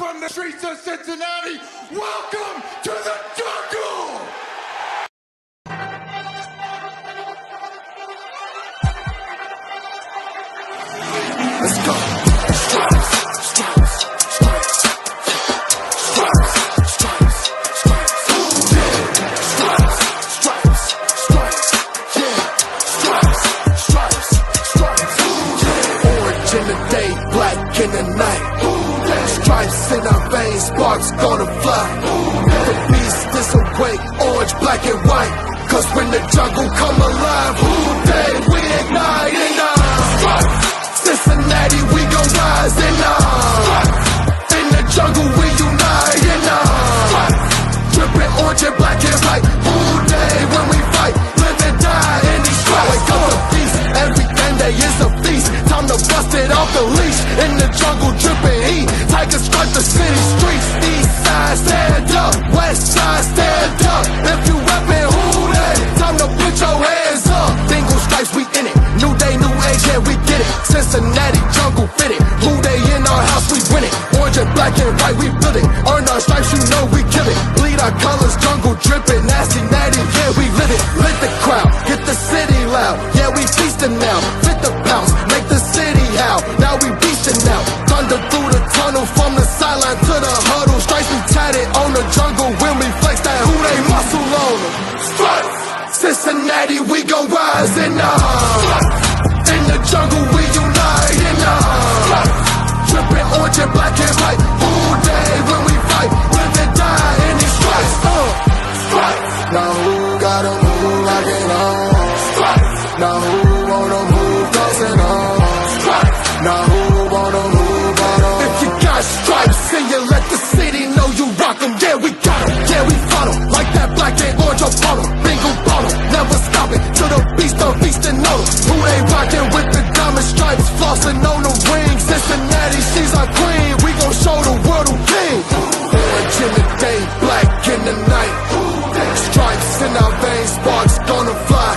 from the streets of Cincinnati, welcome to the jungle! Let's go. Stripes, stripes, stripes, stripes, stripes, stripes, stripes, stripes, stripes, yeah, stripes, stripes, stripes, orange in the day, black in the night, stripes in our veins, sparks gonna fly, the beast is awake, orange, black and white, cause when the jungle come alive, day we ignite and stripes. Cincinnati, we gon' rise and in the jungle we unite and drippin' orange and black and white. All day when we fight, live and die in these stripes. Wake up the beast, every day is a feast. Time to bust it off the leash. In the jungle, drippin' heat. Tigers strike the city streets. East side, stand up. West side, stand up. If you reppin', who that? Time to put your hands up. Bengals stripes, we in it. New day, new age, yeah, we get it. Cincinnati jungle fitted. Blue day in our house, we win it. Orange and black and white, we build it. Earn our stripes, you know we kill it. Bleed our colors, jungle dripping. Nasty, natty, yeah, we live it. Lit the crowd, get the city loud. Yeah, we feasting now. Fit the pounce, make the city howl. Now we beastin' now. Thunder through the tunnel, from the sideline to the huddle. Stripes we tatted on the jungle when we flex that who they muscle on them. Stripes, Cincinnati, we gon' rise and in the jungle we unite and drippin' orange and black and white. All day when we fight, live and die in these stripes. Stripes. Now who gotta move like it on? Stripes. Now who wanna move dancing on? Stripes. Now who wanna move on? If you got stripes and you let the city know you rock 'em, yeah we got 'em, yeah we fought 'em. Like that black and orange Apollo, bingo bottle, never stop it till the beast and know who they rockin' with the diamond stripes, flossin' on the ring. Cincinnati, she's our queen. We gon' show the world who king. Orange in the day, black in the night. Stripes in our veins, sparks gonna fly.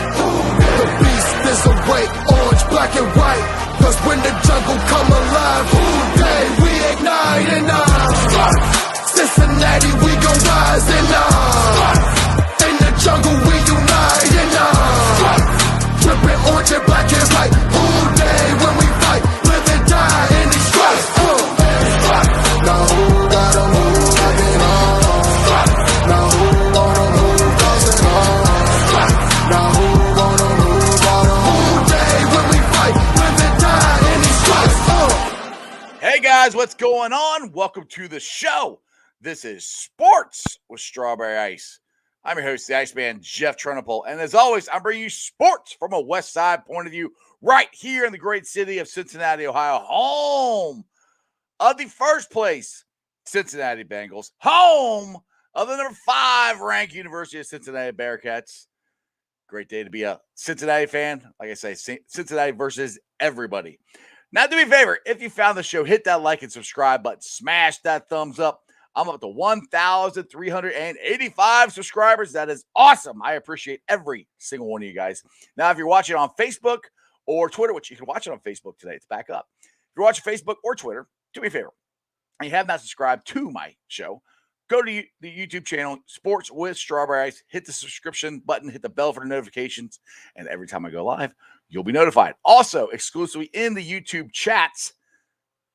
The beast is awake, orange, black and white. Cause when the jungle come alive, day we ignite and Cincinnati, we gon' rise and in the jungle we unite and drippin' orange and black and white. All day when we fight, live and die in these stripes. Now who gotta move like it on? Now who wanna move dancing on? Now who wanna move on? All day when we fight, live and die in these stripes. Hey guys, what's going on? Welcome to the show. This is Sports with Strawberry Ice. I'm your host, the Iceman, Jeff Trenopole, and as always, I'm bringing you sports from a West Side point of view right here in the great city of Cincinnati, Ohio, home of the first place Cincinnati Bengals, home of the number 5 ranked University of Cincinnati Bearcats. Great day to be a Cincinnati fan. Like I say, Cincinnati versus everybody. Now, do me a favor, if you found the show, hit that like and subscribe button, smash that thumbs up. I'm up to 1,385 subscribers. That is awesome. I appreciate every single one of you guys. Now, if you're watching on Facebook or Twitter, which you can watch it on Facebook today, it's back up. If you're watching Facebook or Twitter, do me a favor. And you have not subscribed to my show, go to the YouTube channel, Sports with Strawberry Ice. Hit the subscription button, hit the bell for the notifications, and every time I go live, you'll be notified. Also, exclusively in the YouTube chats,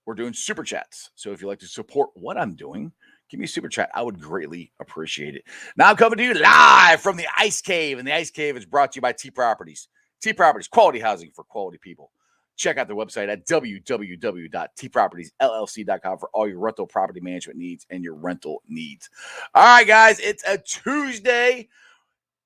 we're doing super chats. So if you'd like to support what I'm doing, give me a super chat. I would greatly appreciate it. Now I'm coming to you live from the Ice Cave, and the Ice Cave is brought to you by T Properties. T Properties, quality housing for quality people. Check out their website at www.tpropertiesllc.com for all your rental property management needs and your rental needs. All right, guys, it's a Tuesday.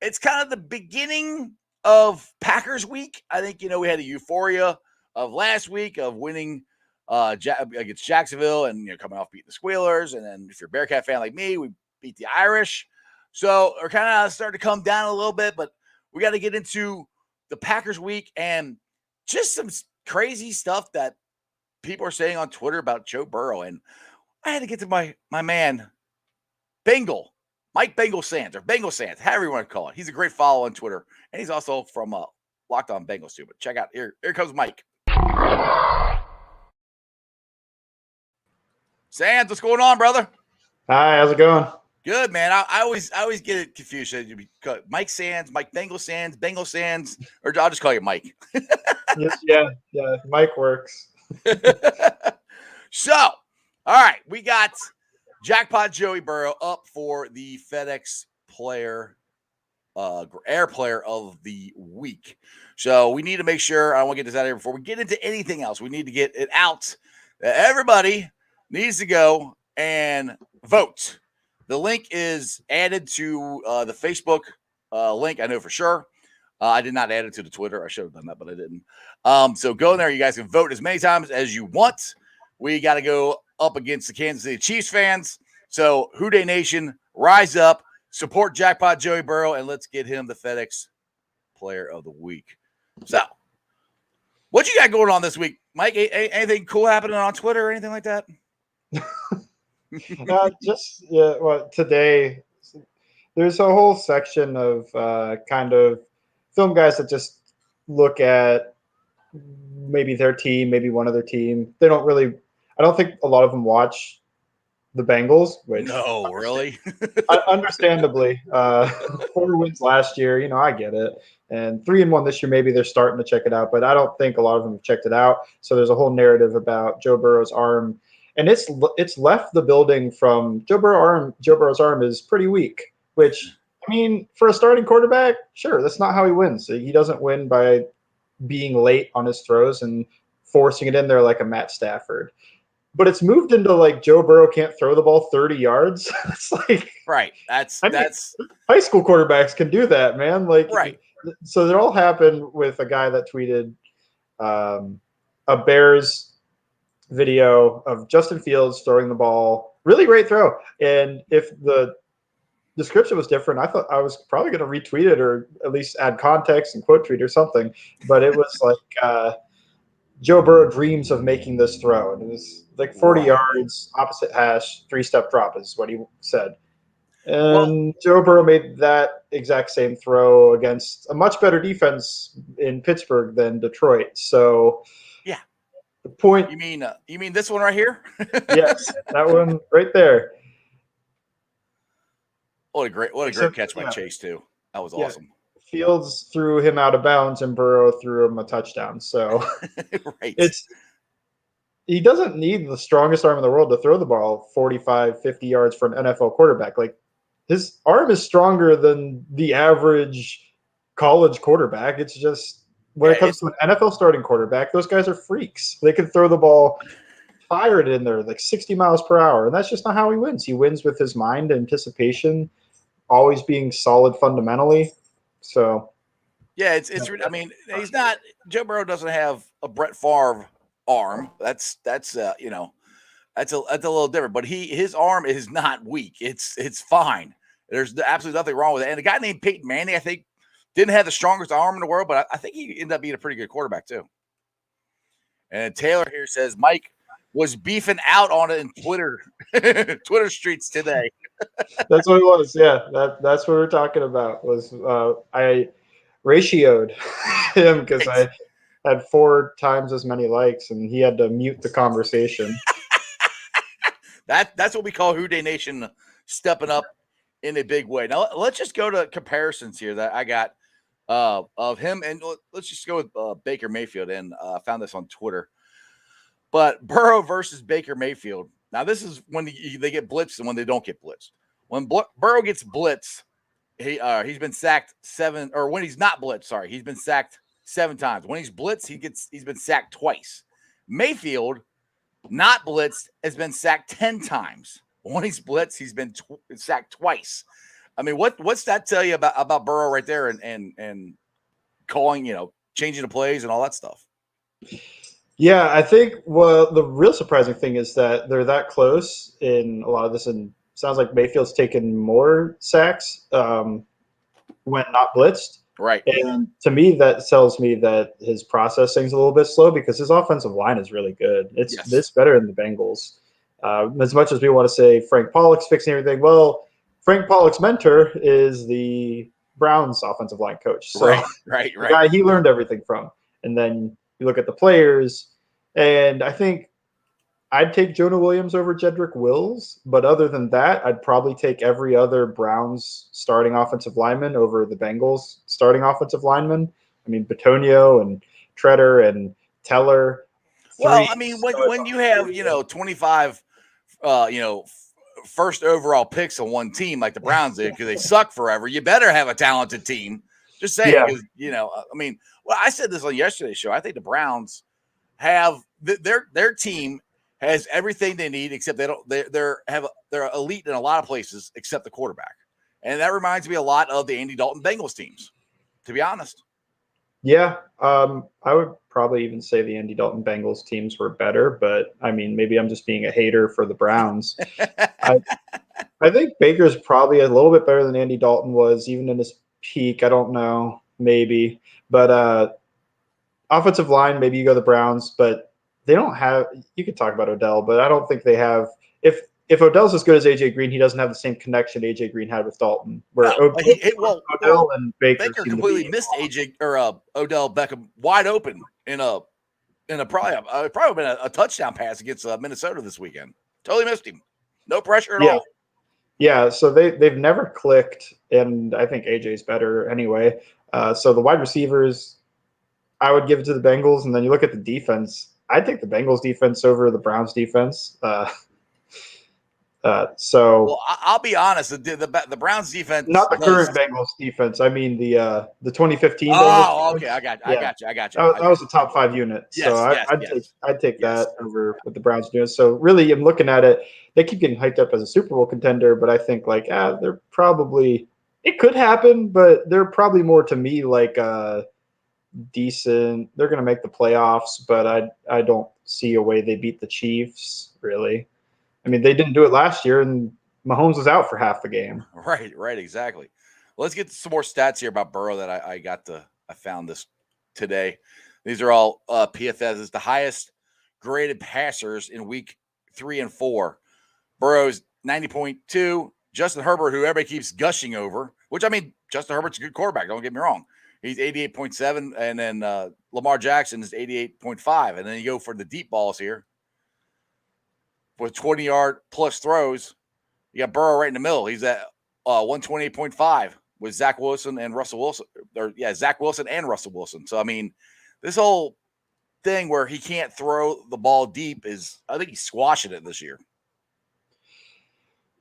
It's kind of the beginning of Packers week. I think, we had the euphoria of last week of winning against Jacksonville and coming off beating the Squealers, and then if you're a Bearcat fan like me, we beat the Irish. So we're kind of starting to come down a little bit, but we got to get into the Packers week and just some crazy stuff that people are saying on Twitter about Joe Burrow. And I had to get to my man Mike Bengal Sands, or Bengal Sands, however you want to call it. He's a great follow on Twitter, and he's also from Locked On Bengals too. But check out here comes Mike. Sands, what's going on, brother? Hi, how's it going? Good, man. I always get it confused. Should it be Mike Sands, Mike Bengal Sands, or I'll just call you Mike. Yes, yeah. Mike works. So, all right, we got Jackpot Joey Burrow up for the FedEx Player, Air Player of the Week. So we need to make sure. I want to get this out of here before we get into anything else. We need to get it out. Everybody needs to go and vote. The link is added to the Facebook link. I know for sure. I did not add it to the Twitter. I should have done that, but I didn't. So go in there. You guys can vote as many times as you want. We got to go up against the Kansas City Chiefs fans. So Who Dey Nation, rise up, support Jackpot Joey Burrow, and let's get him the FedEx Player of the Week. So, what you got going on this week, Mike? Anything cool happening on Twitter or anything like that? Well, today there's a whole section of kind of film guys that just look at maybe their team, maybe one other team. They don't really. I don't think a lot of them watch the Bengals. Which no, really. Understandably, 4 wins last year. I get it. And 3-1 this year. Maybe they're starting to check it out, but I don't think a lot of them have checked it out. So there's a whole narrative about Joe Burrow's arm. And it's left the building from Joe Burrow's arm is pretty weak, which, I mean, for a starting quarterback, sure, that's not how he wins. He doesn't win by being late on his throws and forcing it in there like a Matt Stafford. But it's moved into like Joe Burrow can't throw the ball 30 yards. It's like right. That's high school quarterbacks can do that, man. Like right. So it all happened with a guy that tweeted a Bears video of Justin Fields throwing the ball, really great throw. And if the description was different, I thought I was probably going to retweet it or at least add context and quote tweet or something. But it was like Joe Burrow dreams of making this throw, and it was like 40 yards, opposite hash, 3-step drop is what he said. And Joe Burrow made that exact same throw against a much better defense in Pittsburgh than Detroit. So yeah. The point you mean this one right here? Yes, that one right there. What a great catch by Chase too. That was awesome. Fields threw him out of bounds and Burrow threw him a touchdown. So right. He doesn't need the strongest arm in the world to throw the ball 45, 50 yards for an NFL quarterback. Like his arm is stronger than the average college quarterback. It's just when it comes to an NFL starting quarterback, those guys are freaks. They can throw the ball, fire it in there like 60 miles per hour. And that's just not how he wins. He wins with his mind, anticipation, always being solid fundamentally. So, yeah, it's. I mean, he's not. Joe Burrow doesn't have a Brett Favre arm. That's that's a little different. But his arm is not weak. It's fine. There's absolutely nothing wrong with it. And a guy named Peyton Manning, I think, didn't have the strongest arm in the world, but I think he ended up being a pretty good quarterback too. And Taylor here says Mike was beefing out on it in Twitter streets today. That's what it was. Yeah, that's what we're talking about. Was I ratioed him because I had 4 times as many likes, and he had to mute the conversation. That's what we call Who Dey Nation stepping up in a big way. Now let's just go to comparisons here that I got of him, and let's just go with Baker Mayfield. And I found this on Twitter. But Burrow versus Baker Mayfield. Now this is when they get blitzed and when they don't get blitzed. When Burrow gets blitzed, he's been sacked 7, or when he's not blitzed, sorry, he's been sacked 7 times. When he's blitzed, he's been sacked twice. Mayfield, not blitzed, has been sacked 10 times. When he's blitzed, he's been sacked twice. I mean, what's that tell you about Burrow right there and calling, changing the plays and all that stuff? Yeah, I think the real surprising thing is that they're that close in a lot of this, and sounds like Mayfield's taken more sacks when not blitzed. Right. And to me, that tells me that his processing's a little bit slow because his offensive line is really good. It's better than the Bengals. As much as we want to say Frank Pollock's fixing everything, well, Frank Pollock's mentor is the Browns offensive line coach. So right. The guy he learned everything from. And then you look at the players, and I think I'd take Jonah Williams over Jedrick Wills, but other than that, I'd probably take every other Browns starting offensive lineman over the Bengals starting offensive lineman. I mean, Batonio and Treader and Teller. Well, Three I mean, studs when on you the have, period. 25, first overall picks on one team like the Browns did because they suck forever, you better have a talented team. Just saying, Yeah. because, I mean, well, I said this on yesterday's show. I think the Browns have their team has everything they need except they're elite in a lot of places except the quarterback. And that reminds me a lot of the Andy Dalton Bengals teams, to be honest. Yeah, I would probably even say the Andy Dalton Bengals teams were better, but I mean, maybe I'm just being a hater for the Browns. I, I think Baker's probably a little bit better than Andy Dalton was, even in his peak. I don't know, maybe. But offensive line, maybe you go the Browns, but they don't have. You could talk about Odell, but I don't think they have. If Odell's as good as AJ Green, he doesn't have the same connection AJ Green had with Dalton, where No, Odell and Baker Baker seem to completely be. missed AJ or Odell Beckham wide open in a probably been a touchdown pass against Minnesota this weekend. Totally missed him. No pressure at Yeah. all. Yeah, so they've never clicked, and I think AJ's better anyway. So the wide receivers, I would give it to the Bengals, and then you look at the defense. I'd take the Bengals defense over the Browns defense. So Well, I'll be honest. The Browns defense not the does. current Bengals defense. I mean the 2015 Bengals Oh, okay. defense. I Yeah, got you. I got you. that was a top 5 unit. So Yes, yes, yes, I'd take yes. that over what the Browns doing. So really, I'm looking at it. They keep getting hyped up as a Super Bowl contender, but I think they're probably it could happen, but they're probably more to me like decent. They're going to make the playoffs, but I don't see a way they beat the Chiefs really. I mean, they didn't do it last year, and Mahomes was out for half the game. Right, exactly. Let's get some more stats here about Burrow that I found this today. These are all PFS. It's the highest graded passers in week 3 and 4. Burrow's 90.2. Justin Herbert, who everybody keeps gushing over, which I mean, Justin Herbert's a good quarterback. Don't get me wrong. He's 88.7, and then Lamar Jackson is 88.5. And then you go for the deep balls here with 20-yard plus throws. You got Burrow right in the middle. He's at 128.5 with Zach Wilson and Russell Wilson. Zach Wilson and Russell Wilson. So, I mean, this whole thing where he can't throw the ball deep I think he's squashing it this year.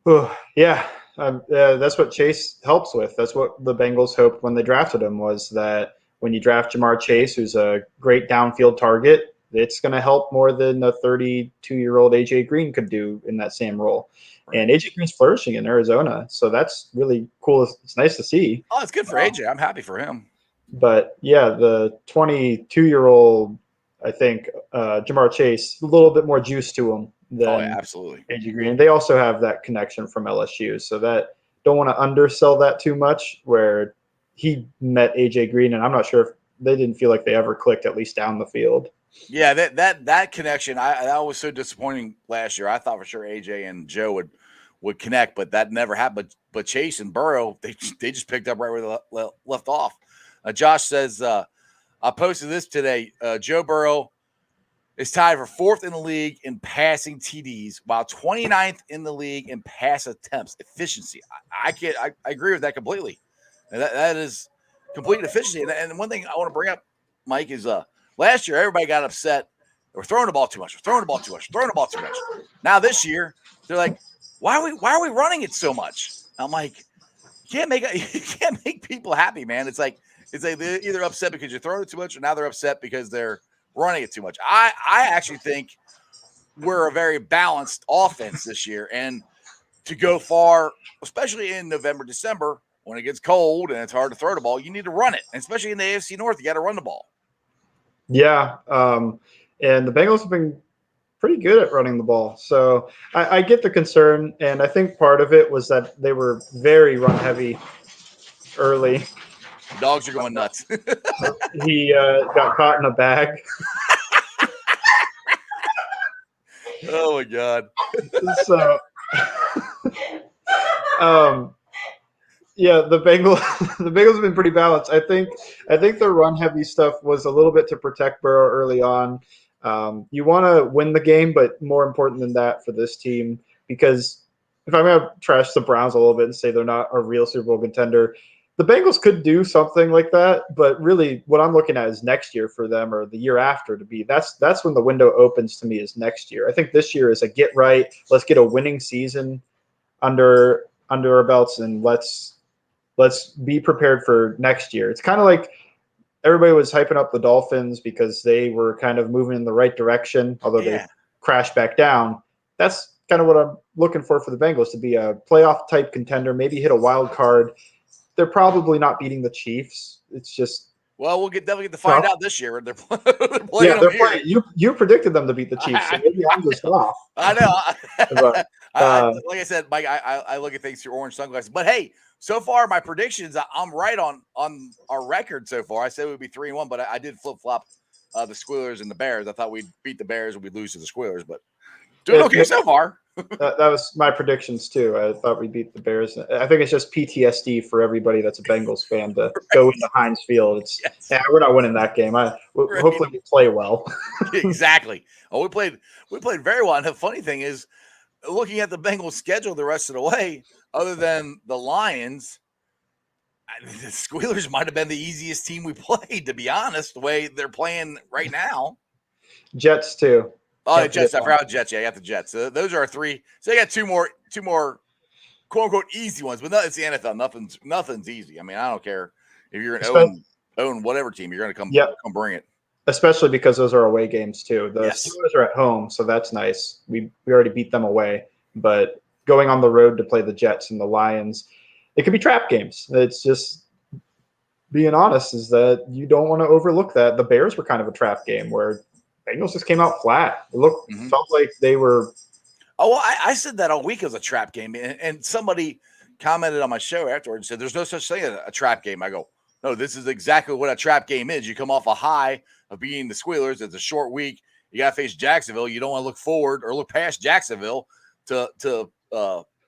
Oh, yeah, that's what Chase helps with. That's what the Bengals hoped when they drafted him was that when you draft Jamar Chase, who's a great downfield target, it's going to help more than a 32-year-old AJ Green could do in that same role. And AJ Green's flourishing in Arizona, so that's really cool. It's nice to see. Oh, it's good for AJ. I'm happy for him. But yeah, the 22-year-old, I think Jamar Chase, a little bit more juice to him than absolutely. AJ Green. They also have that connection from LSU, so that don't want to undersell that too much. Where he met AJ Green, and I'm not sure if they didn't feel like they ever clicked, at least down the field. Yeah, that connection, that was so disappointing last year. I thought for sure AJ and Joe would connect, but that never happened. But Chase and Burrow, they just picked up right where they left off. Josh says, I posted this today. Joe Burrow is tied for 4th in the league in passing TDs, while 29th in the league in pass attempts efficiency. I agree with that completely. And that is complete efficiency. And one thing I want to bring up, Mike, is last year everybody got upset. We're throwing the ball too much. Now this year they're like, why are we running it so much? I'm like, you can't make people happy, man. It's like they're either upset because you're throwing it too much, or now they're upset because they're running it too much. I actually think we're a very balanced offense this year, and to go far, especially in November, December, when it gets cold and it's hard to throw the ball, you need to run it. And especially in the AFC North, you got to run the ball. Yeah, and the Bengals have been pretty good at running the ball. So I get the concern, and I think part of it was that they were very run heavy early. The dogs are going nuts. He got caught in a bag. Oh my God. So, yeah, the Bengals have been pretty balanced. I think the run heavy stuff was a little bit to protect Burrow early on. You want to win the game, but more important than that for this team, because if I'm going to trash the Browns a little bit and say they're not a real Super Bowl contender, the Bengals could do something like that. But really, what I'm looking at is next year for them, or the year after to be. That's when the window opens to me, is next year. I think this year is a get right. Let's get a winning season under our belts, and let's be prepared for next year. It's kind of like everybody was hyping up the Dolphins because they were kind of moving in the right direction, although they crashed back down. That's kind of what I'm looking for the Bengals, to be a playoff type contender, maybe hit a wild card. They're probably not beating the Chiefs. It's just, well, we'll definitely get to find out this year. They're playing. They're playing. You predicted them to beat the Chiefs, so maybe I'm just off. I know. But, like I said, Mike, I look at things through orange sunglasses. But hey, so far my predictions, I'm right on our record so far. I said we'd be 3-1, but I did flip flop the Squealers and the Bears. I thought we'd beat the Bears and we'd lose to the Squealers, but doing okay so far. that was my predictions too. I thought we beat the Bears. I think it's just PTSD for everybody that's a Bengals fan to go into Heinz Field. It's we're not winning that game. Hopefully we play well. Exactly. Oh, we played very well. And the funny thing is, looking at the Bengals schedule the rest of the way, other than the Lions, the Squealers might have been the easiest team we played, to be honest, the way they're playing right now. Jets too. Oh, the Jets. I forgot Jets. Yeah, I got the Jets. So those are our three. So I got two more quote unquote easy ones, but it's the NFL. Nothing's easy. I mean, I don't care if you're an own whatever team, you're going to come bring it. Especially because those are away games too. The Steelers are at home, so that's nice. We already beat them away, but going on the road to play the Jets and the Lions, it could be trap games. It's just being honest, is that you don't want to overlook that. The Bears were kind of a trap game where Bengals just came out flat. It felt like they were. Oh, well, I said that all week as a trap game, and somebody commented on my show afterwards and said, "There's no such thing as a trap game." I go, "No, this is exactly what a trap game is. You come off a high of beating the Squealers. It's a short week. You got to face Jacksonville. You don't want to look forward or look past Jacksonville to the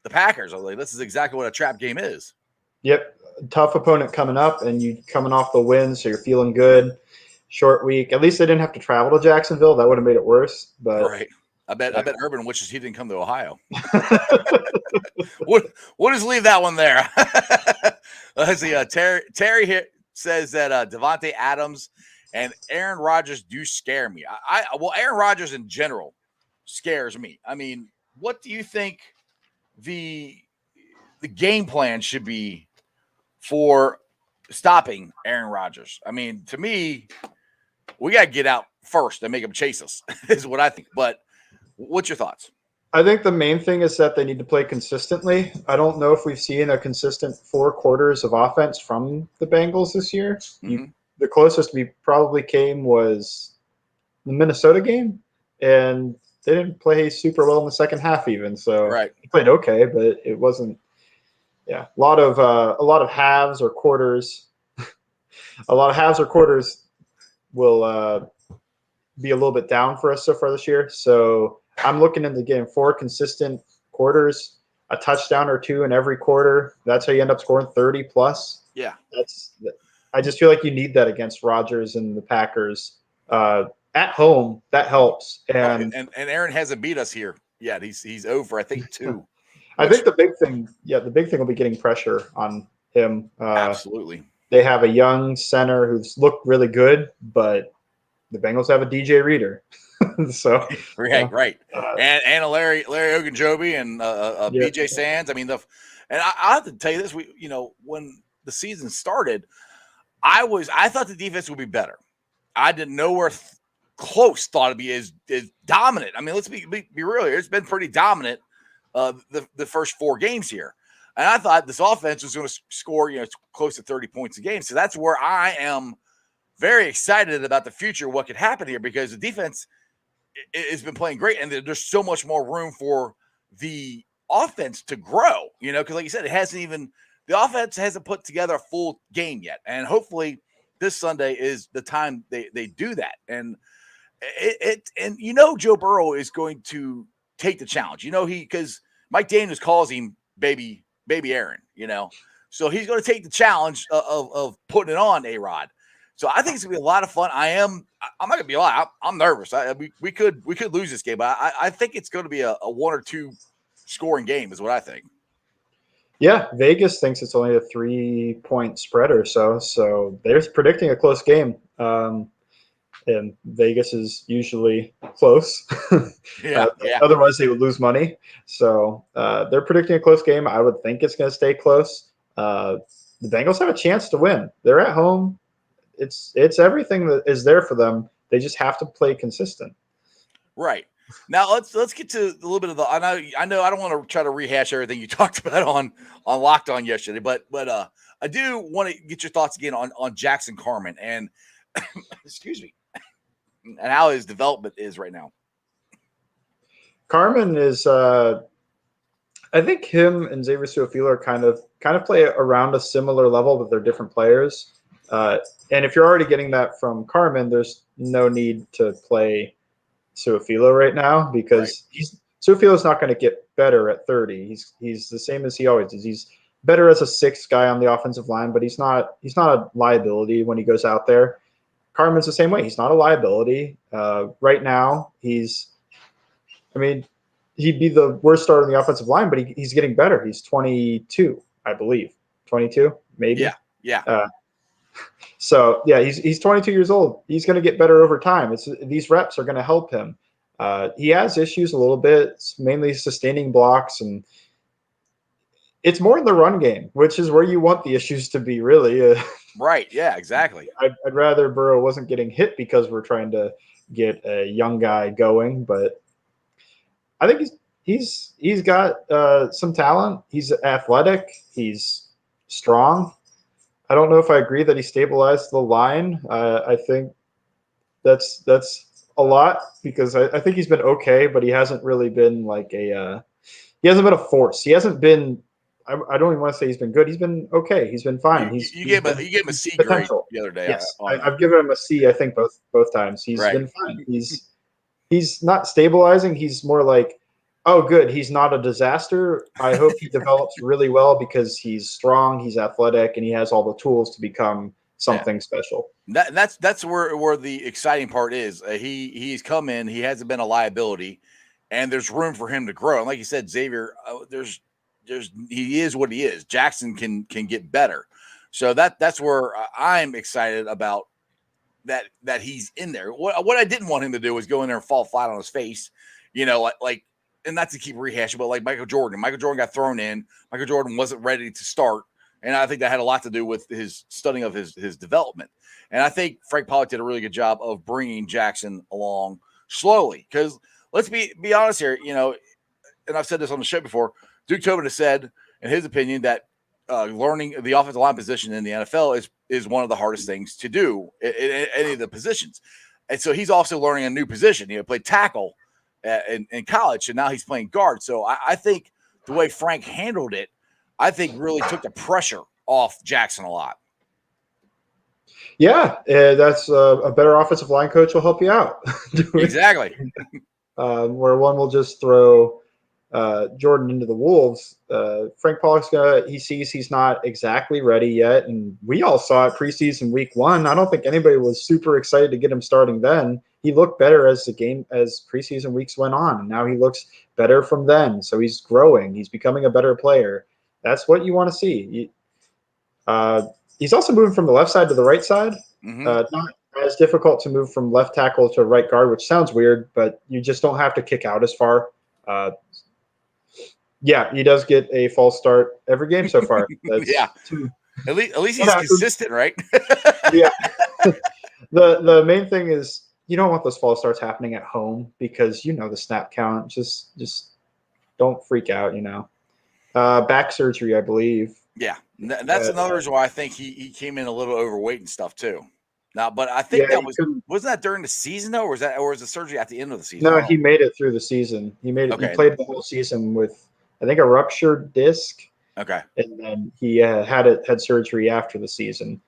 Packers. I was like, this is exactly what a trap game is." Yep, tough opponent coming up, and you coming off the win, so you're feeling good. Short week. At least they didn't have to travel to Jacksonville. That would have made it worse. But right. I bet Urban wishes he didn't come to Ohio. We'll just leave that one there. Let's see. Terry here says that Devontae Adams and Aaron Rodgers do scare me. Well, Aaron Rodgers in general scares me. I mean, what do you think the game plan should be for stopping Aaron Rodgers? I mean, to me, we got to get out first and make them chase us, is what I think. But what's your thoughts? I think the main thing is that they need to play consistently. I don't know if we've seen a consistent 4 quarters of offense from the Bengals this year. The closest we probably came was the Minnesota game, and they didn't play super well in the second half even. So they played okay, but it wasn't. Yeah, a lot of halves or quarters. A lot of halves or quarters will be a little bit down for us so far this year. So I'm looking into getting 4 consistent quarters, a touchdown or 2 in every quarter. That's how you end up scoring 30 plus. Yeah, I just feel like you need that against Rodgers and the Packers at home. That helps. And Aaron hasn't beat us here yet. He's over, I think, 2. I think the big thing will be getting pressure on him. Absolutely. They have a young center who's looked really good, but the Bengals have a DJ Reader. So right. And a Larry Ogunjobi and BJ Sands. I mean, I have to tell you this. When the season started, I thought the defense would be better. I didn't nowhere close thought it'd be as dominant. I mean, let's be real here. It's been pretty dominant the first 4 games here. And I thought this offense was going to score, close to 30 points a game. So that's where I am very excited about the future, what could happen here, because the defense has been playing great, and there's so much more room for the offense to grow, because like you said, the offense hasn't put together a full game yet. And hopefully this Sunday is the time they do that. And Joe Burrow is going to take the challenge, because Mike Daniels calls him baby Aaron, so he's going to take the challenge of putting it on A-Rod. So I think it's gonna be a lot of fun. I'm not gonna be a lie. I'm nervous. We could lose this game, but I think it's going to be a 1 or 2 scoring game, is what I think. Yeah, Vegas thinks it's only a 3-point spread or so, so they're predicting a close game. And Vegas is usually close. Yeah, yeah. Otherwise, they would lose money. So they're predicting a close game. I would think it's going to stay close. The Bengals have a chance to win. They're at home. It's everything that is there for them. They just have to play consistent. Right. Now let's get to a little bit of the. I know I don't want to try to rehash everything you talked about on Locked On yesterday, but I do want to get your thoughts again on Jackson Carman and excuse me, and how his development is right now. Carmen is. I think him and Xavier Su'a-Filo kind of play around a similar level, but they're different players. And if you're already getting that from Carmen, there's no need to play Su'a-Filo right now because Su'a-Filo's not going to get better at 30. He's the same as he always is. He's better as a 6th guy on the offensive line, but he's not a liability when he goes out there. Carmen's the same way. He's not a liability. Right now, he'd be the worst starter on the offensive line, but he's getting better. He's 22, I believe. 22, maybe. Yeah. So yeah, he's 22 years old. He's going to get better over time. These reps are going to help him. He has issues a little bit, it's mainly sustaining blocks, and it's more in the run game, which is where you want the issues to be, really. Right. Yeah. Exactly. I'd rather Burrow wasn't getting hit because we're trying to get a young guy going, but I think he's got some talent. He's athletic. He's strong. I don't know if I agree that he stabilized the line. I think that's a lot because I think he's been okay, but he hasn't really been like he hasn't been a force. He hasn't been. I don't even want to say he's been good. He's been okay. He's been fine. You gave him a C grade the other day. Yes, I've given him a C. I think both times. He's been fine. He's not stabilizing. He's more like, oh, good. He's not a disaster. I hope he develops really well because he's strong, he's athletic, and he has all the tools to become something special. That's where the exciting part is. He's come in. He hasn't been a liability, and there's room for him to grow. And like you said, Xavier, he is what he is. Jackson can get better. So that's where I'm excited about that he's in there. What I didn't want him to do was go in there and fall flat on his face, like. And not to keep rehashing, but like Michael Jordan got thrown in. Michael Jordan wasn't ready to start. And I think that had a lot to do with his studying of his development. And I think Frank Pollock did a really good job of bringing Jackson along slowly. Because let's be honest here, and I've said this on the show before, Duke Tobin has said, in his opinion, that learning the offensive line position in the NFL is one of the hardest things to do in any of the positions. And so he's also learning a new position. He played tackle in college, and now he's playing guard. So I think the way Frank handled it, I think really took the pressure off Jackson a lot. Yeah, that's a better offensive line coach will help you out. Exactly. Where one will just throw Jordan into the wolves. Frank Pollock's he sees he's not exactly ready yet, and we all saw it preseason week 1. I don't think anybody was super excited to get him starting then. He looked better as preseason weeks went on, and now he looks better from then. So he's growing. He's becoming a better player. That's what you want to see. He's also moving from the left side to the right side. Mm-hmm. Not as difficult to move from left tackle to right guard, which sounds weird, but you just don't have to kick out as far. Yeah, he does get a false start every game so far. Yeah, at least he's consistent, right? Yeah. The main thing is you don't want those false starts happening at home because the snap count. Just don't freak out. Back surgery, I believe. Yeah, that's another reason why I think he came in a little overweight and stuff too. Now, but I think wasn't that during the season though, or was the surgery at the end of the season? No, he made it through the season. He made it. Okay. He played the whole season with, I think, a ruptured disc. Okay. And then he had surgery after the season.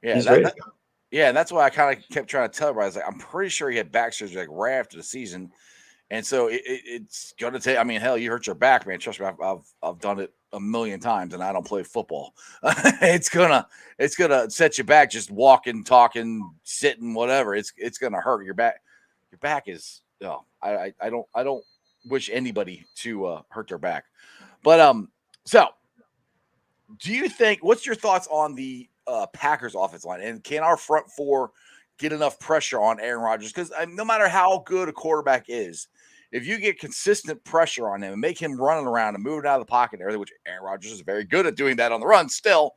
Yeah, he's ready to go. Yeah, and that's why I kind of kept trying to tell everybody. I was like, I'm pretty sure he had back surgery right after the season, And so it's going to take. I mean, hell, you hurt your back, man. Trust me, I've done it a million times, and I don't play football. it's gonna set you back just walking, talking, sitting, whatever. It's gonna hurt your back. Your back is. Oh, I don't wish anybody to hurt their back. But so do you think? What's your thoughts on the Packers offense line, and can our front four get enough pressure on Aaron Rodgers? Because no matter how good a quarterback is, if you get consistent pressure on him and make him running around and moving out of the pocket and everything, which Aaron Rodgers is very good at doing that on the run still,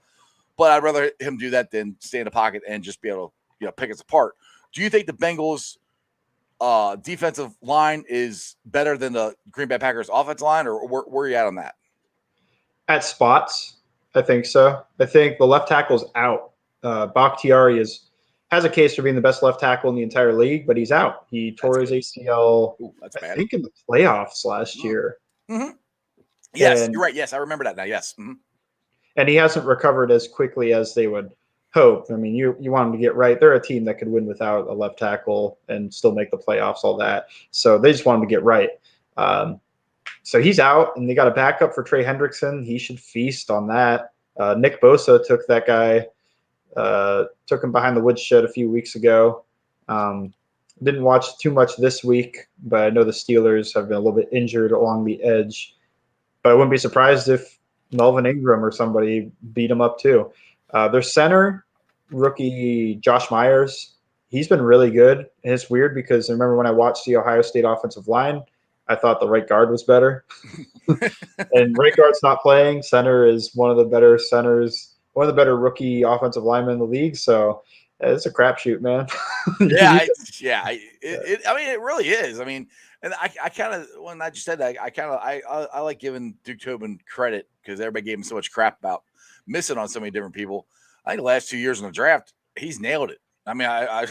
but I'd rather him do that than stay in the pocket and just be able to pick us apart. Do you think the Bengals defensive line is better than the Green Bay Packers offensive line, or where are you at on that? At spots, I think so. I think the left tackle's out. Bakhtiari has a case for being the best left tackle in the entire league, but he's out. He tore his ACL, That's bad. I think, in the playoffs last year. Mm-hmm. Yes, you're right. Yes, I remember that now. Yes. Mm-hmm. And he hasn't recovered as quickly as they would hope. I mean, you want him to get right. They're a team that could win without a left tackle and still make the playoffs, all that. So they just want him to get right. So he's out, and they got a backup for Trey Hendrickson. He should feast on that. Nick Bosa took that guy. Took him behind the woodshed a few weeks ago. Didn't watch too much this week, but I know the Steelers have been a little bit injured along the edge. But I wouldn't be surprised if Melvin Ingram or somebody beat him up too. Their center, rookie Josh Myers, he's been really good. And it's weird because I remember when I watched the Ohio State offensive line, I thought the right guard was better. And right guard's not playing. Center is one of the better centers, one of the better rookie offensive linemen in the league. So it's a crapshoot, man. I mean, it really is. I mean, and I kind of, when I just said that, I like giving Duke Tobin credit because everybody gave him so much crap about missing on so many different people. I think the last 2 years in the draft, he's nailed it. I mean, I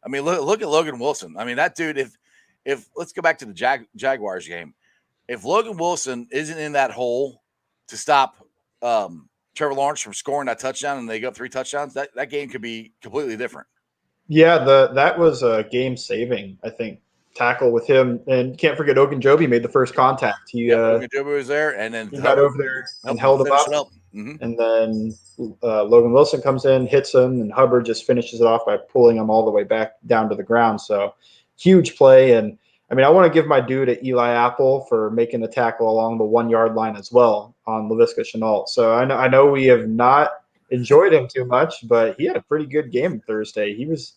mean, look at Logan Wilson. I mean, that dude, if let's go back to the Jaguars game. If Logan Wilson isn't in that hole to stop Trevor Lawrence from scoring that touchdown and they go 3 touchdowns, that game could be completely different. Yeah, that was a game-saving, I think, tackle with him. And can't forget Ogunjobi made the first contact. Ogunjobi was there, and then he got over there and held him up. Mm-hmm. And then Logan Wilson comes in, hits him, and Hubbard just finishes it off by pulling him all the way back down to the ground. So huge play. And I mean, I want to give my due to Eli Apple for making a tackle along the 1 yard line as well on Laviska Shenault. So I know we have not enjoyed him too much, but he had a pretty good game Thursday. He was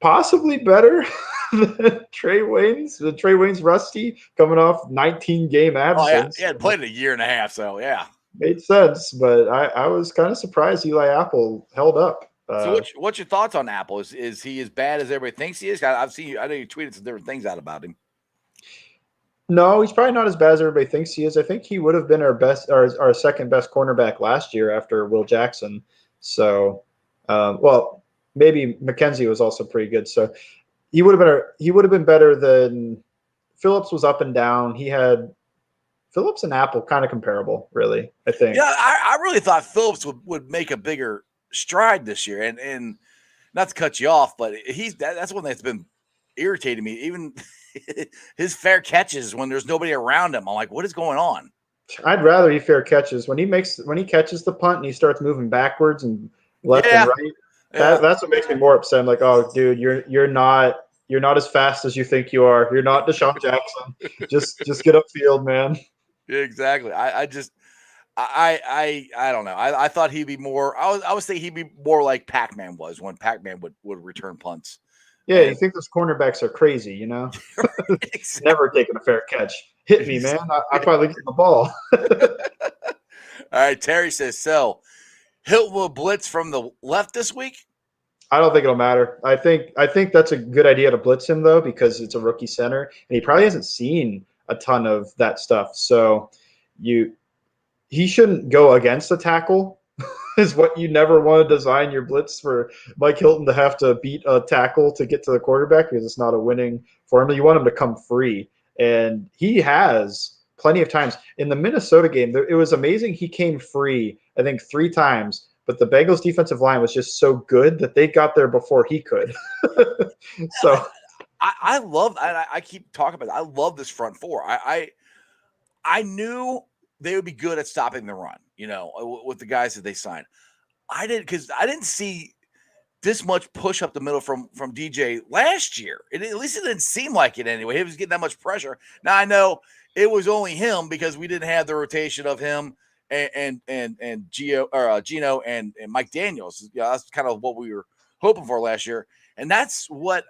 possibly better than Trey Waynes. Trey Waynes rusty coming off 19-game absence. Oh, yeah. He had played a year and a half, so yeah. Made sense, but I was kind of surprised Eli Apple held up. So what's your thoughts on Apple? Is he as bad as everybody thinks he is? I've seen you. I know you tweeted some different things out about him. No, he's probably not as bad as everybody thinks he is. I think he would have been our second best cornerback last year after Will Jackson. So, well, maybe McKenzie was also pretty good. So he would have been better than Phillips. Was up and down. He had Phillips and Apple kind of comparable, really. I think. Yeah, I really thought Phillips would make a bigger stride this year, and not to cut you off, but that's one that's been irritating me. Even his fair catches when there's nobody around him, I'm like, what is going on? I'd rather he fair catches when he catches the punt and he starts moving backwards and left and right. That's what makes me more upset. I'm like, oh, dude, you're not as fast as you think you are. You're not Deshaun Jackson. just get upfield, man. Yeah, exactly. I don't know. I thought he'd be more. I was thinking he'd be more like Pac-Man was when Pac-Man would return punts. Yeah, you think those cornerbacks are crazy, you know? Exactly. Never taking a fair catch. Hit me, man. I probably get the ball. All right, Terry says so. Hilton will blitz from the left this week. I don't think it'll matter. I think that's a good idea to blitz him though because it's a rookie center and he probably hasn't seen a ton of that stuff. So he shouldn't go against the tackle. Is what you never want to design your blitz for Mike Hilton to have to beat a tackle to get to the quarterback because it's not a winning formula. You want him to come free, and he has plenty of times. In the Minnesota game, it was amazing. He came free, I think, 3 times, but the Bengals defensive line was just so good that they got there before he could. So I love. I keep talking about it. I love this front four. I knew they would be good at stopping the run. With the guys that they signed. I didn't see this much push up the middle from DJ last year. At least it didn't seem like it anyway. He was getting that much pressure. Now I know it was only him because we didn't have the rotation of him and Gino and Mike Daniels. That's kind of what we were hoping for last year, and that's what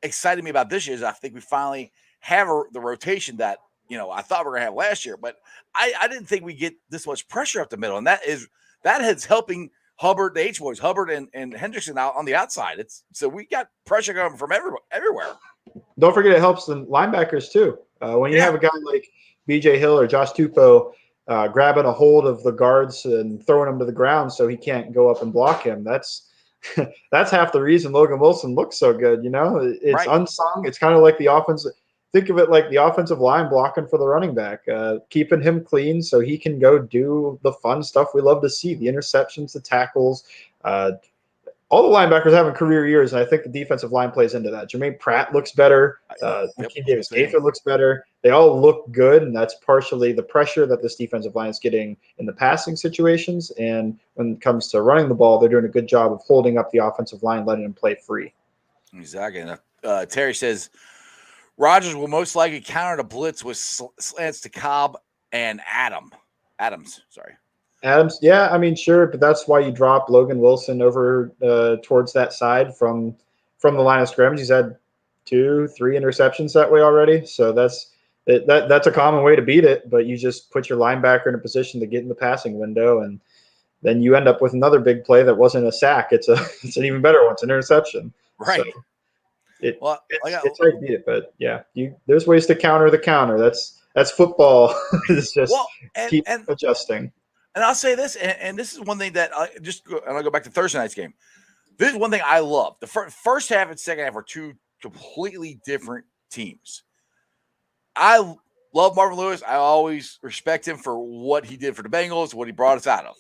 excited me about this year. Is I think we finally have the rotation that I thought we were gonna have last year, but I didn't think we get this much pressure up the middle, and that is helping Hubbard, the H boys, Hubbard and Hendrickson out on the outside. So we got pressure coming from everywhere. Don't forget it helps the linebackers too. When you have a guy like B.J. Hill or Josh Tupou grabbing a hold of the guards and throwing him to the ground so he can't go up and block him, that's half the reason Logan Wilson looks so good. It's unsung. It's kind of like the offense. Think of it like the offensive line blocking for the running back, keeping him clean so he can go do the fun stuff we love to see, the interceptions, the tackles. All the linebackers having career years, and I think the defensive line plays into that. Jermaine Pratt looks better. Hakeem Davis-Gaither looks better. They all look good, and that's partially the pressure that this defensive line is getting in the passing situations. And when it comes to running the ball, they're doing a good job of holding up the offensive line, letting them play free. Exactly. Terry says, Rodgers will most likely counter the blitz with slants to Cobb and Adams. Adams, yeah, I mean, sure, but that's why you drop Logan Wilson over towards that side from the line of scrimmage. He's had 2-3 interceptions that way already, so that's a common way to beat it. But you just put your linebacker in a position to get in the passing window, and then you end up with another big play that wasn't a sack. It's an even better one. It's an interception. Right. So it's hard to beat it, but yeah, there's ways to counter the counter. That's football. It's just keep adjusting. And I'll say this, and this is one thing that I'll go back to Thursday night's game. This is one thing I love. The first half and second half are two completely different teams. I love Marvin Lewis. I always respect him for what he did for the Bengals, what he brought us out of.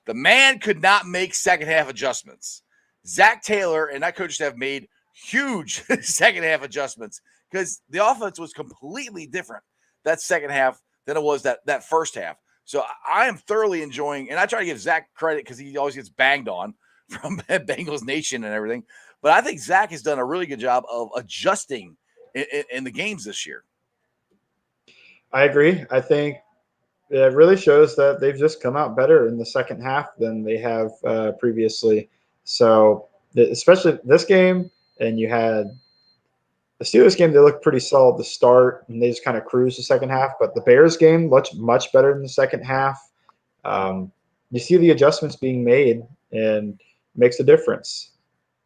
The man could not make second half adjustments. Zach Taylor and that coach staff made huge second half adjustments because the offense was completely different that second half than it was that first half. So I am thoroughly enjoying, and I try to give Zach credit because he always gets banged on from Bengals Nation and everything. But I think Zach has done a really good job of adjusting in the games this year. I agree. I think it really shows that they've just come out better in the second half than they have previously. So especially this game, and you had the Steelers game, they looked pretty solid to start, and they just kind of cruised the second half. But the Bears game, much better in the second half. You see the adjustments being made, and it makes a difference.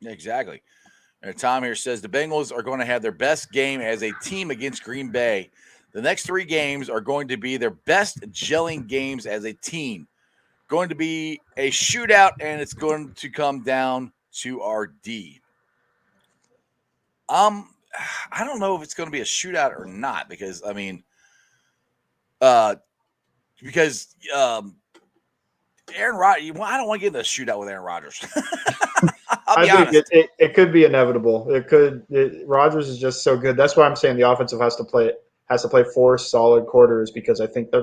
Exactly. And Tom here says the Bengals are going to have their best game as a team against Green Bay. The next 3 games are going to be their best gelling games as a team. Going to be a shootout, and it's going to come down to our D. I don't know if it's going to be a shootout or not because Aaron Rodgers. I don't want to get in a shootout with Aaron Rodgers. I think it could be inevitable. Rodgers is just so good. That's why I'm saying the offensive has to play 4 solid quarters because I think they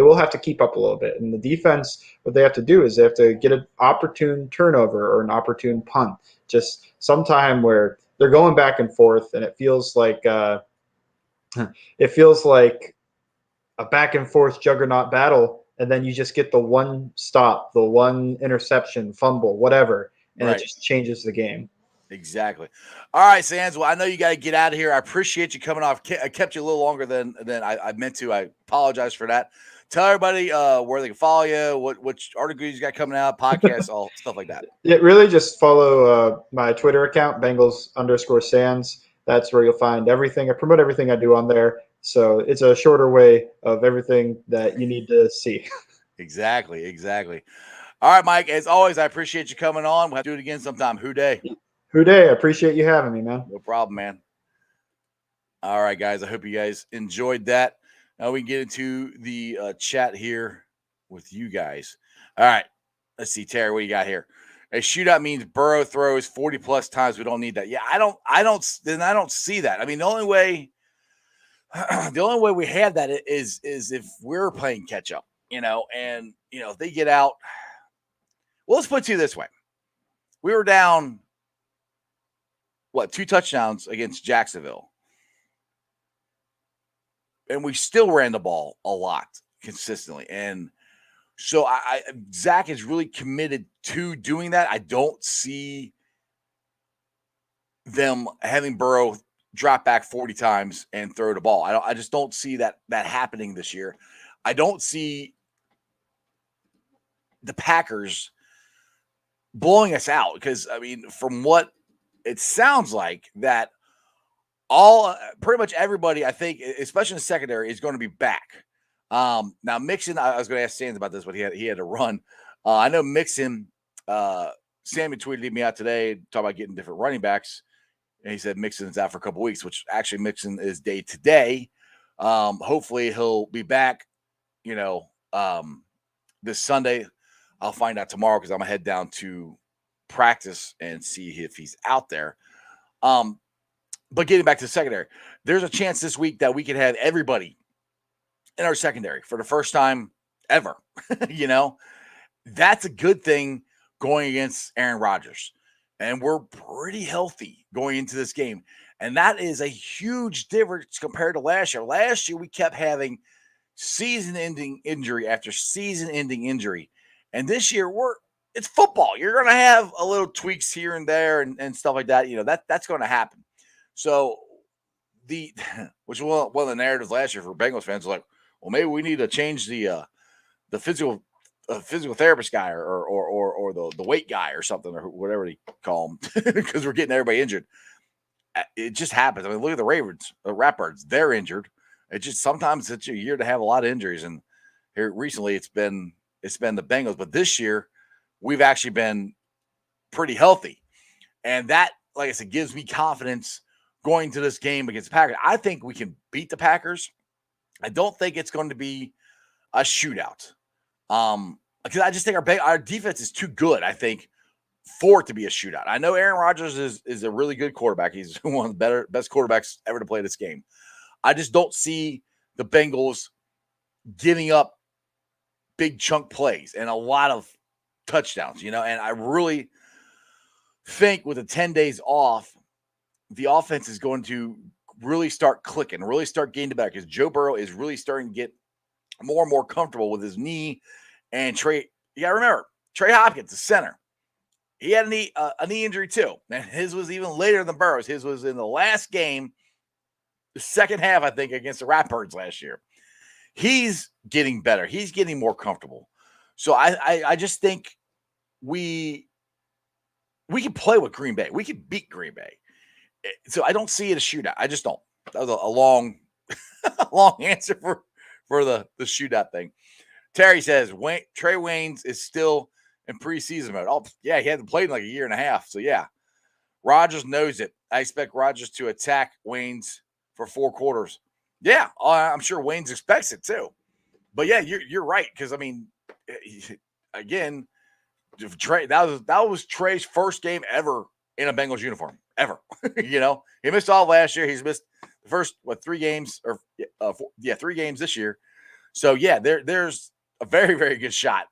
will have to keep up a little bit. And the defense, what they have to do is they have to get an opportune turnover or an opportune punt. Just sometime where they're going back and forth, and it feels like a back and forth juggernaut battle, and then you just get the one stop, the one interception, fumble, whatever, and It just changes the game. Exactly. All right, Sands. Well, I know you got to get out of here. I appreciate you coming off. I kept you a little longer than I meant to. I apologize for that. Tell everybody where they can follow you, which articles you got coming out, podcasts, all stuff like that. Yeah, really just follow my Twitter account, Bengals_Sands. That's where you'll find everything. I promote everything I do on there. So it's a shorter way of everything that you need to see. Exactly. All right, Mike. As always, I appreciate you coming on. We'll have to do it again sometime. Hooday. I appreciate you having me, man. No problem, man. All right, guys. I hope you guys enjoyed that. Now we can get into the chat here with you guys. All right. Let's see, Terry, what you got here? A shootout means Burrow throws 40 plus times. We don't need that. Yeah, I don't see that. I mean, the only way we have that is if we're playing catch up, and if they get out. Well, let's put it to you this way: we were down 2 touchdowns against Jacksonville, and we still ran the ball a lot consistently. And so Zach is really committed to doing that. I don't see them having Burrow drop back 40 times and throw the ball. I just don't see that happening this year. I don't see the Packers blowing us out because, I mean, from what it sounds like, that pretty much everybody, I think, especially in the secondary, is going to be back. Now Mixon, I was going to ask Sands about this, but he had to run. I know Mixon, Sammy tweeted me out today, talking about getting different running backs. And he said Mixon's out for a couple weeks, which actually Mixon is day to day. Hopefully he'll be back, this Sunday. I'll find out tomorrow because I'm going to head down to practice and see if he's out there. But getting back to the secondary, there's a chance this week that we could have everybody in our secondary for the first time ever. That's a good thing going against Aaron Rodgers. And we're pretty healthy going into this game. And that is a huge difference compared to last year. Last year, we kept having season-ending injury after season-ending injury. And this year, it's football. You're going to have a little tweaks here and there and stuff like that. That's going to happen. So which one of the narratives last year for Bengals fans was like, well, maybe we need to change the physical therapist guy or the weight guy or something or whatever they call him because we're getting everybody injured. It just happens. I mean, look at the Ravens, the Ratbirds. They're injured. Sometimes it's a year to have a lot of injuries. And here recently it's been the Bengals, but this year we've actually been pretty healthy. And that, like I said, gives me confidence going to this game against the Packers. I think we can beat the Packers. I don't think it's going to be a shootout. Because I just think our defense is too good, I think, for it to be a shootout. I know Aaron Rodgers is a really good quarterback. He's one of the best quarterbacks ever to play this game. I just don't see the Bengals giving up big chunk plays and a lot of touchdowns, and I really think with the 10 days off, the offense is going to really start clicking, really start getting back because Joe Burrow is really starting to get more and more comfortable with his knee. And Trey, you got to remember, Trey Hopkins, the center, he had a knee injury too. And his was even later than Burrow's. His was in the last game, the second half, I think, against the Ratbirds last year. He's getting better. He's getting more comfortable. So I just think we can play with Green Bay. We can beat Green Bay. So I don't see it a shootout. I just don't. That was a long, long answer for the shootout thing. Terry says Trey Waynes is still in preseason mode. Oh, yeah, he hasn't played in like a year and a half. So, yeah, Rodgers knows it. I expect Rodgers to attack Waynes for 4 quarters. Yeah, I'm sure Waynes expects it too. But, yeah, you're right because, I mean, again, Trey, that was Trey's first game ever in a Bengals uniform, ever. He missed all last year. He's missed the first, 3 games or 3 games this year. So, yeah, there's a very, very good shot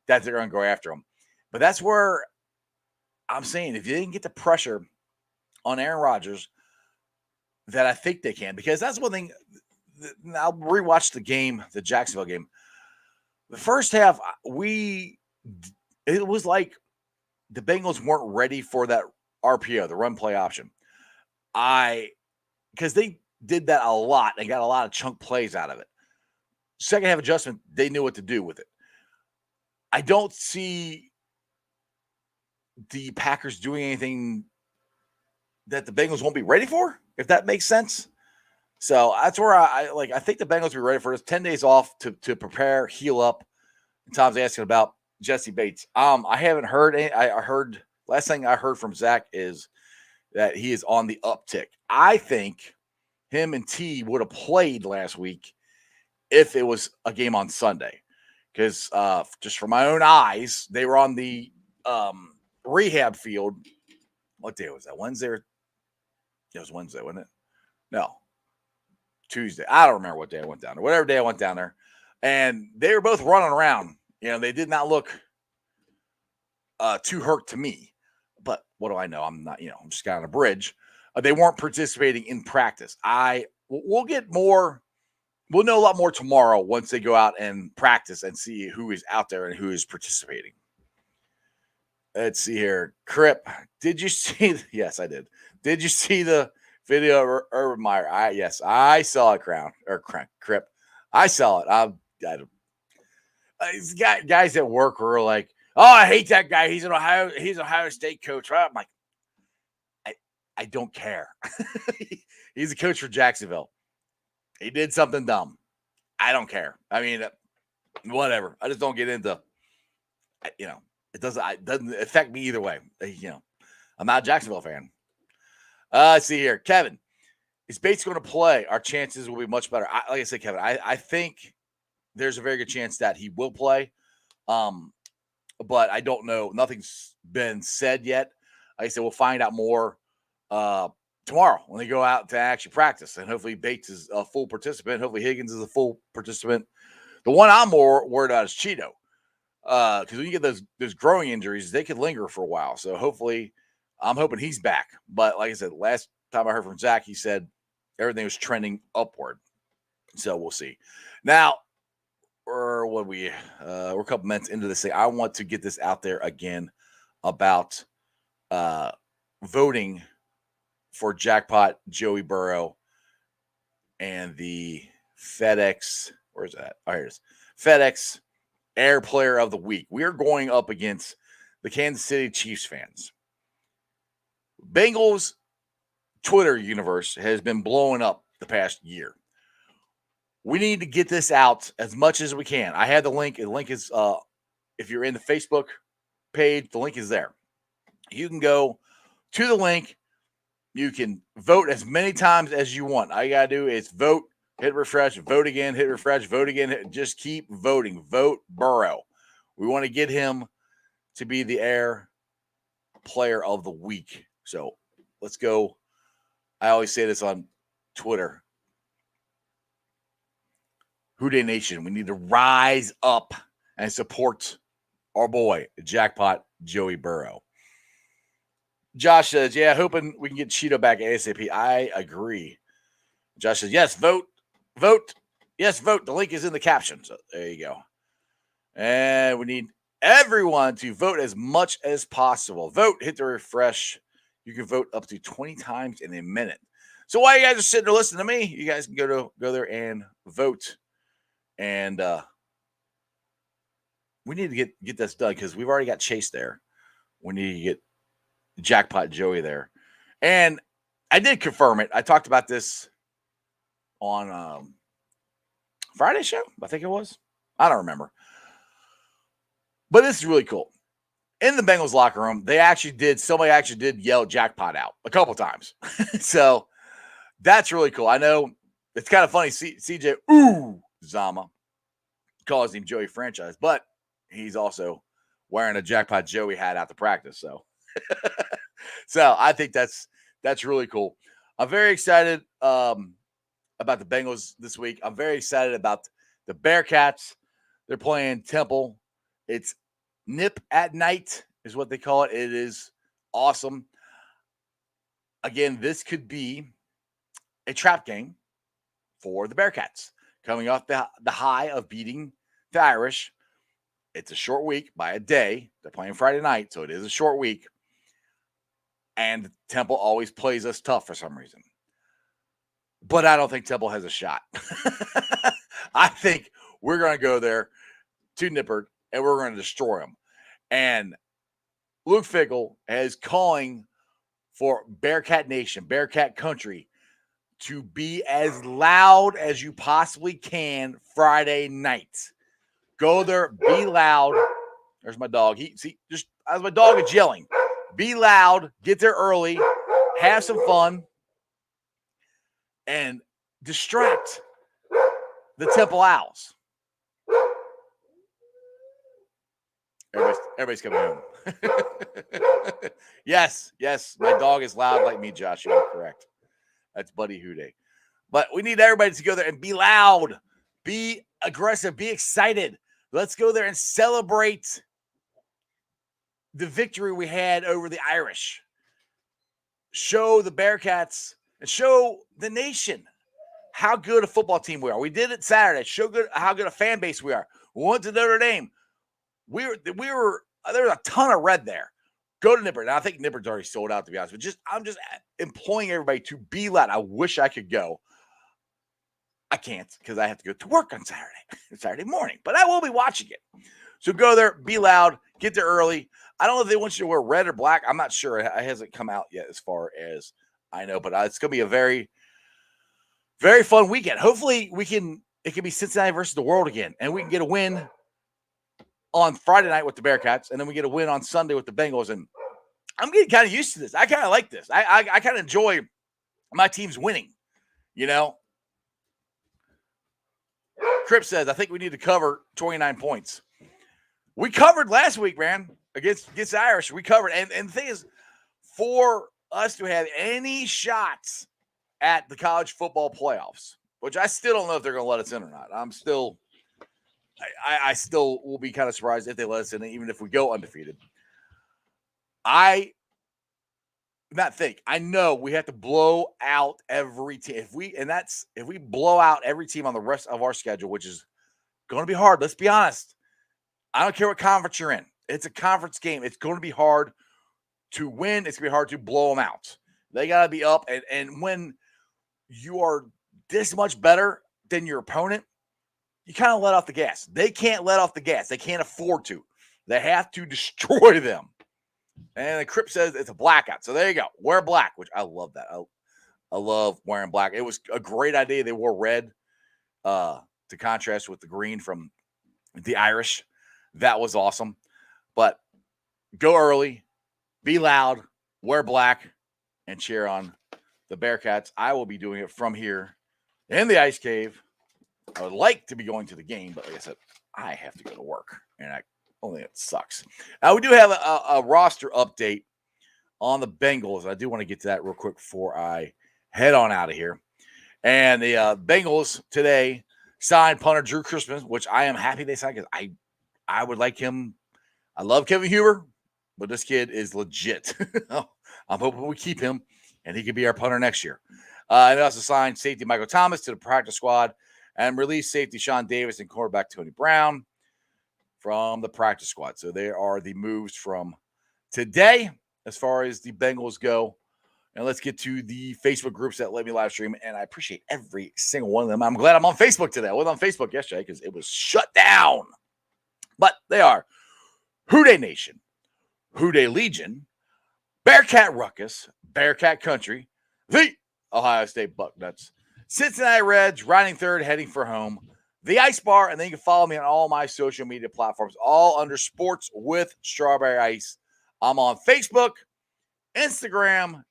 that they're going to go after him. But that's where I'm saying if you didn't get the pressure on Aaron Rodgers, that I think they can. Because that's one thing. I'll rewatch the game, the Jacksonville game. The first half, it was like the Bengals weren't ready for that RPO, the run play option. Because they did that a lot. They got a lot of chunk plays out of it. Second half adjustment, they knew what to do with it. I don't see the Packers doing anything that the Bengals won't be ready for, if that makes sense. So that's where I think the Bengals will be ready for this. 10 days off to prepare, heal up. And Tom's asking about Jesse Bates. I haven't heard any. I heard last thing I heard from Zach is that he is on the uptick. I think him and T would have played last week if it was a game on Sunday. Because just from my own eyes, they were on the rehab field. What day was that? Wednesday? It was Wednesday, wasn't it? No, Tuesday. I don't remember what day I went down there. Whatever day I went down there. And they were both running around. They did not look too hurt to me. But what do I know? I'm not, I'm just got on a bridge. They weren't participating in practice. We'll get more. We'll know a lot more tomorrow once they go out and practice and see who is out there and who is participating. Let's see here. Crip, did you see? Yes, I did. Did you see the video of Urban Meyer? Yes, I saw it, Crip. I saw it. These guys at work were like, "Oh, I hate that guy. He's an Ohio State coach." Right? I'm like, I don't care. He's a coach for Jacksonville. He did something dumb. I don't care. I mean, whatever. I just don't get into, it doesn't affect me either way. I'm not a Jacksonville fan. Let's see here. Kevin, is Bates going to play? Our chances will be much better. Like I said, Kevin, I think there's a very good chance that he will play. But I don't know. Nothing's been said yet. Like I said, we'll find out more tomorrow when they go out to actually practice. And hopefully Bates is a full participant. Hopefully Higgins is a full participant. The one I'm more worried about is Cheeto. Because when you get those growing injuries, they could linger for a while. So hopefully, I'm hoping he's back. But like I said, last time I heard from Zach, he said everything was trending upward. So we'll see. Now, we're a couple minutes into this thing. I want to get this out there again about voting for Jackpot Joey Burrow and the FedEx. Where's that? Oh, here it is. FedEx Air Player of the Week. We are going up against the Kansas City Chiefs fans. Bengals Twitter universe has been blowing up the past year. We need to get this out as much as we can. I had the link. The link is, if you're in the Facebook page, the link is there. You can go to the link. You can vote as many times as you want. All you got to do is vote, hit refresh, vote again, hit refresh, vote again. Just keep voting. Vote Burrow. We want to get him to be the Air Player of the Week. So let's go. I always say this on Twitter. Houday Nation, we need to rise up and support our boy, Jackpot Joey Burrow. Josh says, yeah, hoping we can get Cheeto back ASAP. I agree. Josh says, yes, vote. Yes, vote. The link is in the caption. So there you go. And we need everyone to vote as much as possible. Vote, hit the refresh. You can vote up to 20 times in a minute. So while you guys are sitting there listening to me, you guys can go there and vote. And we need to get this done because we've already got Chase there. We need to get Jackpot Joey there. And I did confirm it. I talked about this on Friday's show, I think it was. I don't remember. But this is really cool. In the Bengals locker room, somebody actually did yell Jackpot out a couple times. So that's really cool. I know it's kind of funny. CJ Zama calls him Joey Franchise, but he's also wearing a Jackpot Joey hat out to practice. So, so I think that's really cool. I'm very excited about the Bengals this week. I'm very excited about the Bearcats. They're playing Temple. It's nip at night is what they call it. It is awesome. Again, this could be a trap game for the Bearcats coming off the high of beating the Irish. It's a short week by a day. They're playing Friday night, so it is a short week. And Temple always plays us tough for some reason. But I don't think Temple has a shot. I think we're going to go there to Nippert, and we're going to destroy them. And Luke Fickell is calling for Bearcat Nation, Bearcat Country, to be as loud as you possibly can Friday night. Go there, be loud. There's my dog. Just as my dog is yelling. Be loud, get there early, have some fun, and distract the Temple Owls. Everybody's coming home. Yes. My dog is loud like me, Josh. You are correct. That's Buddy Houday. But we need everybody to go there and be loud, be aggressive, be excited. Let's go there and celebrate the victory we had over the Irish. Show the Bearcats and show the nation how good a football team we are. We did it Saturday. Show how good a fan base we are. We went to Notre Dame. There was a ton of red there. Go to Nippert. Now, I think Nippert's already sold out, to be honest. But I'm just imploring everybody to be loud. I wish I could go. I can't because I have to go to work on Saturday morning. But I will be watching it. So go there, be loud, get there early. I don't know if they want you to wear red or black. I'm not sure. It hasn't come out yet as far as I know. But it's going to be a very, very fun weekend. Hopefully, it can be Cincinnati versus the world again. And we can get a win on Friday night with the Bearcats, and then we get a win on Sunday with the Bengals. And I'm getting kind of used to this. I kind of like this. I kind of enjoy my teams winning, you know. Crip says, I think we need to cover 29 points. We covered last week, man, against the Irish. We covered. And the thing is, for us to have any shots at the college football playoffs, which I still don't know if they're going to let us in or not. I still will be kind of surprised if they let us in, even if we go undefeated. I know we have to blow out every team. If we blow out every team on the rest of our schedule, which is going to be hard. Let's be honest. I don't care what conference you're in. It's a conference game. It's going to be hard to win. It's going to be hard to blow them out. They got to be up. And when you are this much better than your opponent, you kind of let off the gas. They can't let off the gas. They can't afford to. They have to destroy them. And the Crip says it's a blackout. So there you go. Wear black, which I love that. I love wearing black. It was a great idea. They wore red to contrast with the green from the Irish. That was awesome. But go early, be loud, wear black, and cheer on the Bearcats. I will be doing it from here in the Ice Cave. I would like to be going to the game, but like I said, I have to go to work, and it sucks. We do have a roster update on the Bengals. I do want to get to that real quick before I head on out of here. And the Bengals today signed punter Drew Christmas, which I am happy they signed because I would like him. I love Kevin Huber, but this kid is legit. I'm hoping we keep him, and he could be our punter next year. And they also signed safety Michael Thomas to the practice squad and released safety Sean Davis and quarterback Tony Brown from the practice squad. So they are the moves from today as far as the Bengals go. And let's get to the Facebook groups that let me live stream. And I appreciate every single one of them. I'm glad I'm on Facebook today. I wasn't on Facebook yesterday because it was shut down. But they are Houday Nation, Houday Legion, Bearcat Ruckus, Bearcat Country, the Ohio State Bucknuts, Cincinnati Reds, riding third, heading for home, the Ice Bar, and then you can follow me on all my social media platforms, all under Sports with Strawberry Ice. I'm on Facebook, Instagram,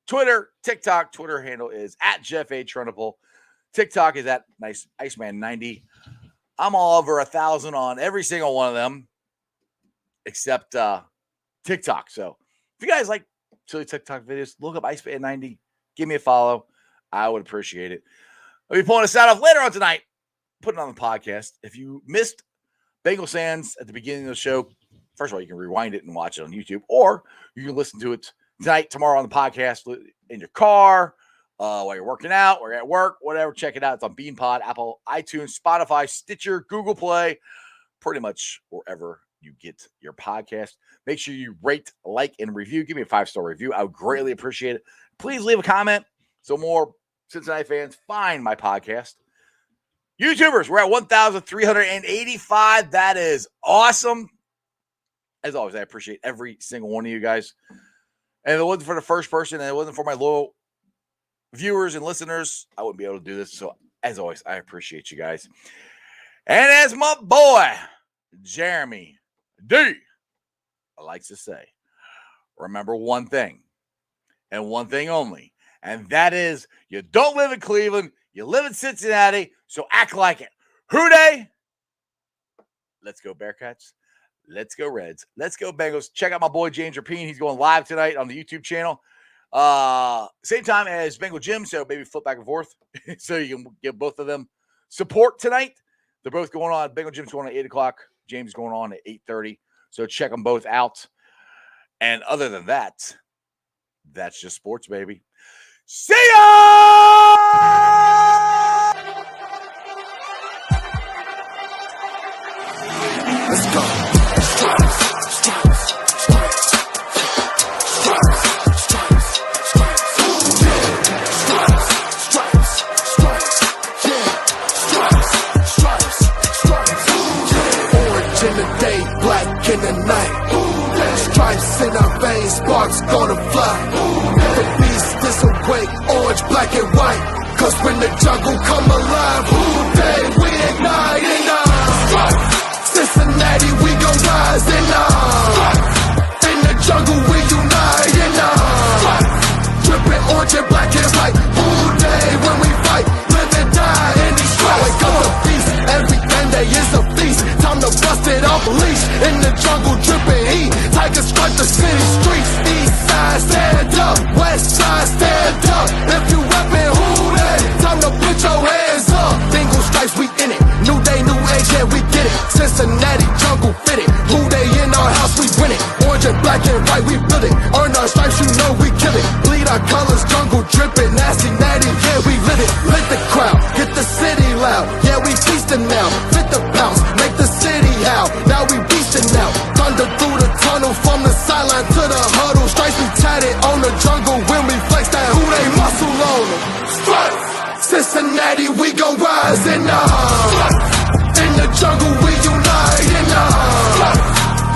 Twitter, TikTok. Twitter handle is at Jeff A. Trunniple. TikTok is at Nice Iceman 90. I'm all over 1,000 on every single one of them, except TikTok. So if you guys like silly TikTok videos, look up Iceman 90. Give me a follow. I would appreciate it. I'll be pulling this out off later on tonight, putting it on the podcast. If you missed Bengals fans at the beginning of the show, first of all, you can rewind it and watch it on YouTube, or you can listen to it tonight, tomorrow on the podcast in your car, while you're working out, or at work, whatever. Check it out. It's on BeanPod, Apple, iTunes, Spotify, Stitcher, Google Play, pretty much wherever you get your podcast. Make sure you rate, like, and review. Give me a 5-star review. I would greatly appreciate it. Please leave a comment so more Cincinnati fans find my podcast. YouTubers, we're at 1,385. That is awesome. As always, I appreciate every single one of you guys. And if it wasn't for the first person and it wasn't for my loyal viewers and listeners, I wouldn't be able to do this. So, as always, I appreciate you guys. And as my boy, Jeremy D likes to say, remember one thing and one thing only. And that is, you don't live in Cleveland, you live in Cincinnati, so act like it. Houday, let's go Bearcats. Let's go Reds. Let's go Bengals. Check out my boy James Rapine. He's going live tonight on the YouTube channel. Same time as Bengal Jim, so maybe flip back and forth so you can give both of them support tonight. They're both going on. Bengal Jim's going at 8 o'clock. James going on at 8:30. So check them both out. And other than that, that's just sports, baby. See ya! Let's go. Stripes, stripes, stripes, stripes, stripes, stripes, stripes, stripes, yeah, stripes, stripes, stripes, yeah. Orange in the day, black in the night. Stripes in our veins, sparks gonna fly. The beast is awake, orange, black and white. Cause when the jungle come alive, day we ignite and Cincinnati, we gon' rise and in the jungle we unite and dripping orange and black and white. All day when we fight, live and die in these stripes. Wake up the beast, every day is a feast. Time to bust it off a leash. In the jungle dripping heat, tigers strike the city streets. East side stand up, west side stand up. If you reppin' who that, time to put your hands up. Bingo stripes, we in it. New day, new age, yeah, we get it. Cincinnati jungle fitted. Who they in our house, we win it. Orange and black and white, we build it. Earn our stripes, you know we kill it. Bleed our colors, jungle dripping. Nasty, natty, yeah, we lit it. Lit the crowd, get the city loud. Yeah, we feasting now. Fit the pounce, make the city howl. Now we beastin' now. Thunder through the tunnel, from the sideline to the huddle. Stripes we tatted on the jungle when we flex that who they muscle on them. Stripes, Cincinnati, we gon' rise and in the jungle we unite and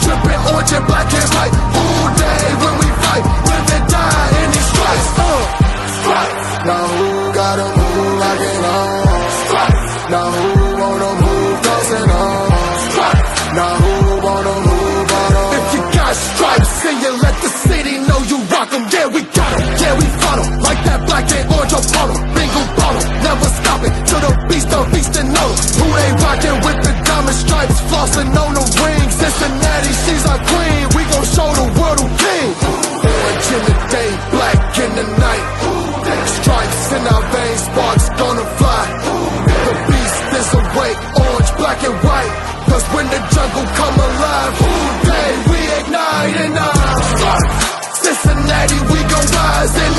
dripping orange and black and white. All day when we fight, live and die in these stripes. Stripes. Now who gotta move like it on? Stripes. Now who wanna move crossing on? Stripes. Now who wanna move on? If you got stripes, then you let the city know you rock 'em. Yeah, we got 'em. Yeah, we fought 'em. Like that black and orange upon 'em. Bingo bottle, never stop it. To the beast of feasting on 'em. Who they rockin' with the diamond stripes? Flossin' on the ring. Cincinnati, she's our queen. We gon' show the world who king. Orange in the day, black in the night. Stripes in our veins, sparks gonna fly. The beast is awake, orange, black and white. Cause when the jungle come alive, day we ignite and Cincinnati, we gon' rise and